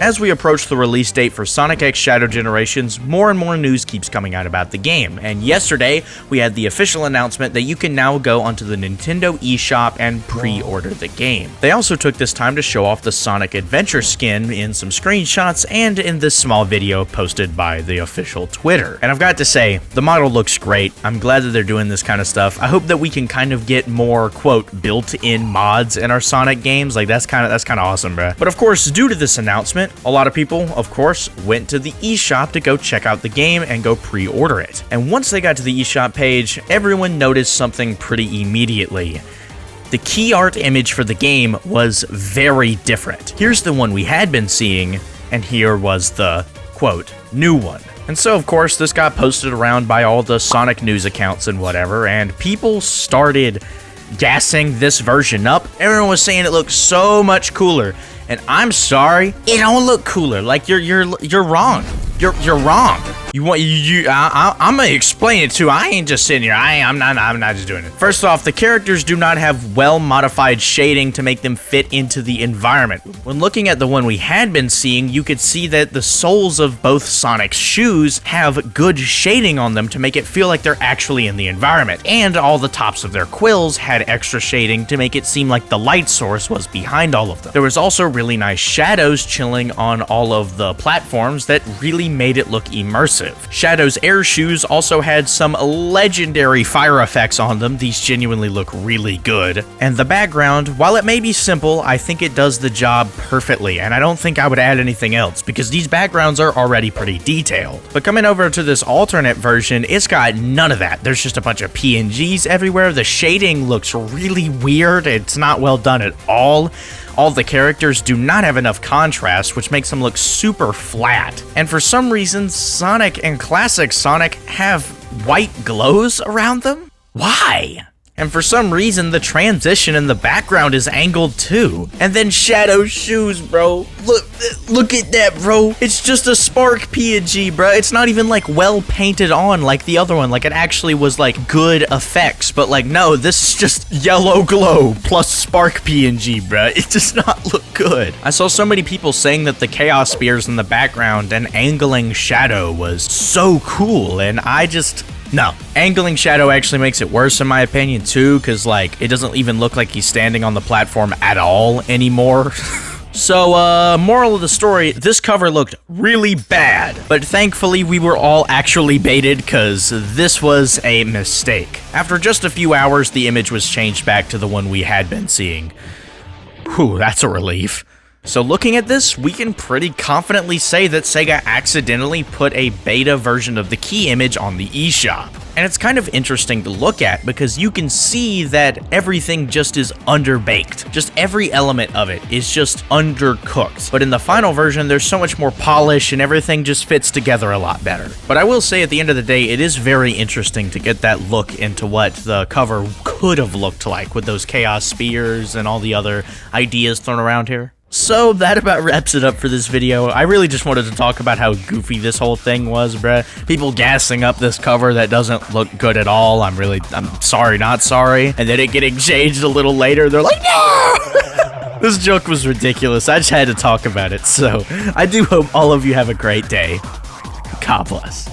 As we approach the release date for Sonic X Shadow Generations, more and more news keeps coming out about the game, and yesterday we had the official announcement that you can now go onto the Nintendo eShop and pre-order the game. They also took this time to show off the Sonic Adventure skin in some screenshots and in this small video posted by the official Twitter. And I've got to say, the model looks great. I'm glad that they're doing this kind of stuff. I hope that we can kind of get more, quote, built-in mods in our Sonic games. Like, that's kind of awesome, bruh. But of course, due to this announcement, a lot of people, of course, went to the eShop to go check out the game and go pre-order it. And once they got to the eShop page, everyone noticed something pretty immediately. The key art image for the game was very different. Here's the one we had been seeing, and here was the, quote, new one. And so, of course, this got posted around by all the Sonic news accounts and whatever, and people started gassing this version up. Everyone was saying it looked so much cooler. And I'm sorry, it don't look cooler. Like you're wrong. You're wrong. I'm gonna explain it too. I ain't just sitting here. I'm not just doing it. First off, the characters do not have well-modified shading to make them fit into the environment. When looking at the one we had been seeing, you could see that the soles of both Sonic's shoes have good shading on them to make it feel like they're actually in the environment. And all the tops of their quills had extra shading to make it seem like the light source was behind all of them. There was also really nice shadows chilling on all of the platforms that really made it look immersive. Shadow's air shoes also had some legendary fire effects on them. These genuinely look really good. And the background, while it may be simple, I think it does the job perfectly, and I don't think I would add anything else because these backgrounds are already pretty detailed. But coming over to this alternate version, it's got none of that. There's just a bunch of PNGs everywhere. The shading looks really weird. It's not well done at all. All the characters do not have enough contrast, which makes them look super flat. And for some reason, Sonic and Classic Sonic have white glows around them? Why? And for some reason, the transition in the background is angled too. And then Shadow's shoes, bro. Look at that, bro. It's just a Spark PNG, bro. It's not even like well painted on like the other one. Like it actually was like good effects. But like, no, this is just yellow glow plus Spark PNG, bro. It does not look good. I saw so many people saying that the Chaos Spears in the background and angling Shadow was so cool. And I just... No, angling Shadow actually makes it worse in my opinion too, because like it doesn't even look like he's standing on the platform at all anymore. So, moral of the story, this cover looked really bad, but thankfully we were all actually baited because this was a mistake. After just a few hours, the image was changed back to the one we had been seeing. Whew, that's a relief. So looking at this, we can pretty confidently say that Sega accidentally put a beta version of the key image on the eShop. And it's kind of interesting to look at because you can see that everything just is underbaked. Just every element of it is just undercooked. But in the final version, there's so much more polish and everything just fits together a lot better. But I will say at the end of the day, it is very interesting to get that look into what the cover could have looked like with those Chaos Spears and all the other ideas thrown around here. So that about wraps it up for this video. I really just wanted to talk about how goofy this whole thing was, bruh. People gassing up this cover that doesn't look good at all. I'm sorry, not sorry. And then it getting changed a little later. They're like, no! This joke was ridiculous. I just had to talk about it. So I do hope all of you have a great day. God bless.